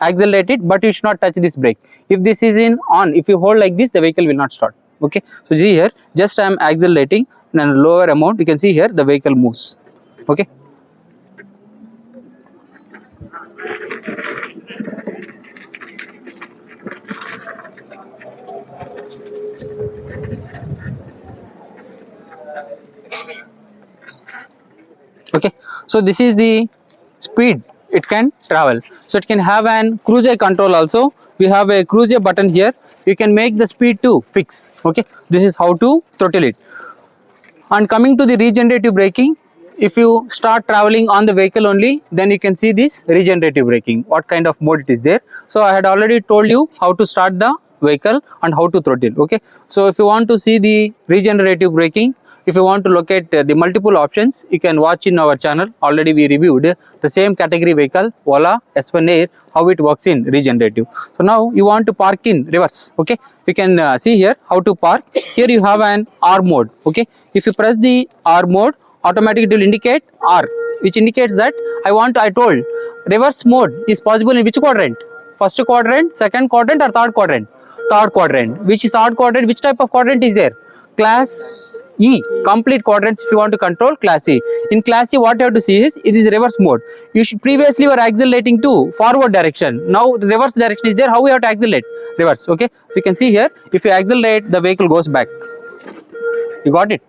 accelerate it, but you should not touch this brake. If this is in on, if you hold like this, the vehicle will not start. Okay, so see here, just I am accelerating in a lower amount, you can see here the vehicle moves. Okay. Okay, so this is the speed it can travel. So it can have an cruise control also. We have a cruise button here. You can make the speed to fix. Okay, this is how to throttle it. And coming to the regenerative braking, if you start traveling on the vehicle only, then you can see this regenerative braking, what kind of mode it is there. So I had already told you how to start the vehicle and how to throttle. Okay, so if you want to see the regenerative braking, if you want to look at the multiple options, you can watch in our channel. Already we reviewed the same category vehicle, OLA S1 Air, how it works in regenerative. So now you want to park in reverse. Okay, you can see here how to park. Here you have an R mode. Okay, if you press the R mode, automatically it will indicate R, which indicates that I told reverse mode is possible in which quadrant? First quadrant, second quadrant, or third quadrant? Third quadrant. Which is third quadrant? Which type of quadrant is there? Class E, complete quadrants. If you want to control class E, in class E what you have to see is it is reverse mode. You should previously were accelerating to forward direction, now reverse direction is there. How we have to accelerate? Reverse. Okay, so you can see here, if you accelerate, the vehicle goes back. You got it?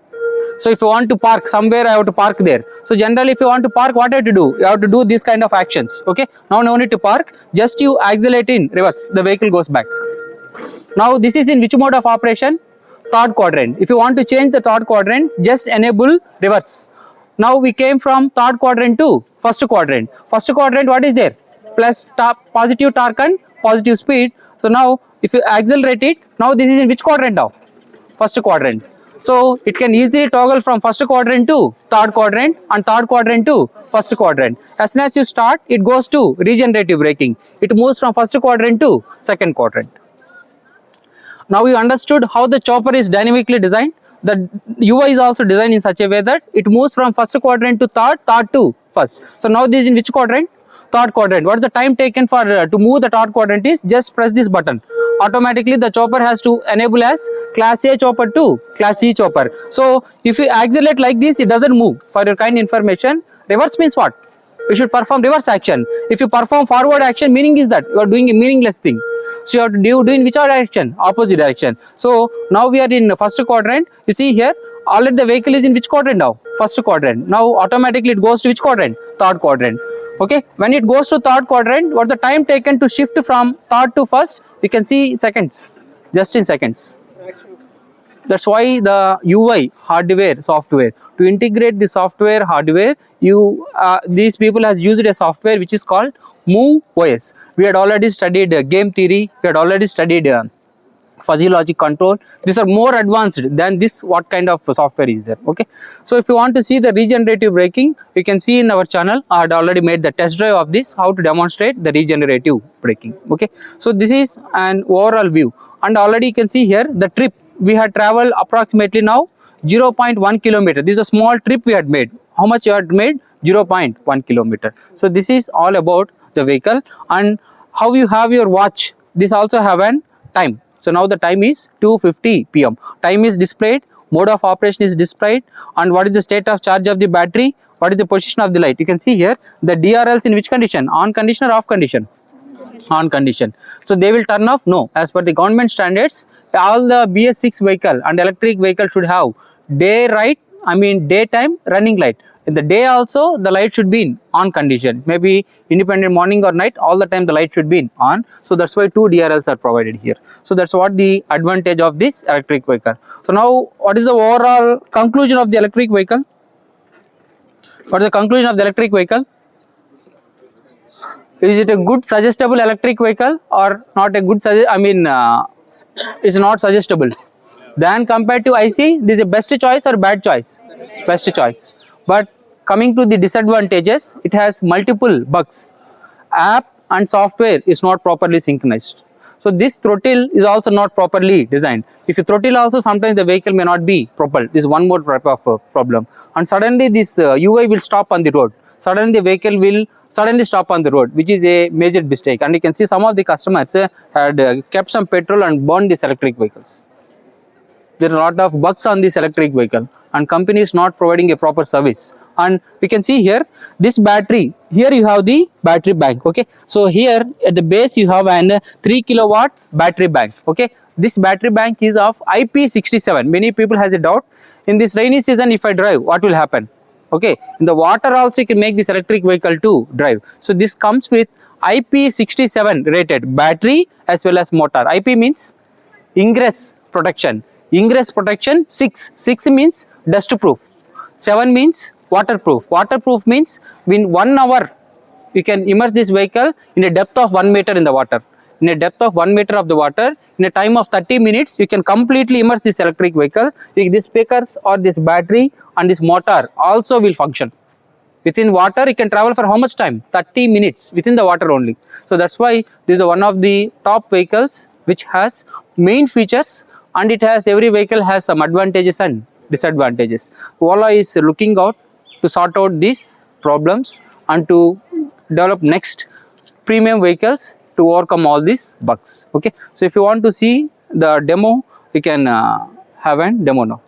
So if you want to park somewhere, I have to park there. So generally if you want to park, what you have to do? You have to do this kind of actions. Okay, now no need to park, just you accelerate in reverse, the vehicle goes back. Now this is in which mode of operation? Third quadrant. If you want to change the third quadrant, just enable reverse. Now we came from third quadrant to first quadrant. First quadrant, what is there? Plus positive torque and positive speed. So now if you accelerate it, now this is in which quadrant now? First quadrant. So it can easily toggle from first quadrant to third quadrant and third quadrant to first quadrant. As soon as you start, it goes to regenerative braking. It moves from first quadrant to second quadrant. Now you understood how the chopper is dynamically designed. The UI is also designed in such a way that it moves from first quadrant to third, third to first. So now this is in which quadrant? Third quadrant. What is the time taken for to move the third quadrant is just press this button. Automatically the chopper has to enable as class A chopper to class E chopper. So if you accelerate like this, it doesn't move. For your kind information, reverse means what? You should perform reverse action. If you perform forward action, meaning is that you are doing a meaningless thing. So you have to do in which direction? Opposite direction. So now we are in first quadrant. You see here, already the vehicle is in which quadrant now? First quadrant. Now automatically it goes to which quadrant? Third quadrant. Okay, when it goes to third quadrant, what the time taken to shift from third to first? You can see seconds, just in seconds. That's why the UI, hardware, software, to integrate the software, hardware, these people has used a software which is called Move OS. We had already studied game theory, we had already studied fuzzy logic control. These are more advanced than this, what kind of software is there. Okay, so if you want to see the regenerative braking, you can see in our channel, I had already made the test drive of this, how to demonstrate the regenerative braking. Okay, so this is an overall view, and already you can see here the trip we had traveled approximately now 0.1 kilometer. This is a small trip we had made. How much you had made? 0.1 kilometer. So this is all about the vehicle, and how you have your watch. This also have an time. So now the time is 2:50 PM. Time is displayed, mode of operation is displayed, and what is the state of charge of the battery, what is the position of the light. You can see here the DRLs in which condition? On condition or off condition? On condition. So they will turn off? No. As per the government standards, all the BS6 vehicle and electric vehicle should have daytime running light. In the day also the light should be in on condition. Maybe independent morning or night, all the time the light should be in on. So that's why 2 DRLs are provided here. So that's what the advantage of this electric vehicle. So now what is the overall conclusion of the electric vehicle? What is the conclusion of the electric vehicle? Is it a good suggestible electric vehicle or not a good it's not suggestible? Then compared to IC, this is a best choice or bad choice? Best choice. But coming to the disadvantages, it has multiple bugs. App and software is not properly synchronized. So this throttle is also not properly designed. If you throttle also, sometimes the vehicle may not be propelled. This is one more type of problem. And suddenly this UI will stop on the road. suddenly the vehicle will suddenly stop on the road, which is a major mistake. And you can see some of the customers had kept some petrol and burned these electric vehicles. There are a lot of bugs on this electric vehicle, and company is not providing a proper service. And we can see here this battery, here you have the battery bank. Okay, so here at the base you have an 3 kilowatt battery bank. Okay, this battery bank is of IP67. Many people has a doubt, in this rainy season if I drive, what will happen? Okay, in the water also you can make this electric vehicle to drive. So this comes with IP67 rated battery as well as motor. IP means ingress protection. Ingress protection 6. 6 means dust proof. 7 means waterproof. Waterproof means in 1 hour you can immerse this vehicle in a depth of 1 meter in the water. In a depth of 1 meter of the water, in a time of 30 minutes, you can completely immerse this electric vehicle. These speakers or this battery and this motor also will function. Within water, you can travel for how much time? 30 minutes within the water only. So that's why this is one of the top vehicles which has main features, and it has, every vehicle has some advantages and disadvantages. Ola is looking out to sort out these problems and to develop next premium vehicles to overcome all these bugs. Okay, so if you want to see the demo, you can have a demo now.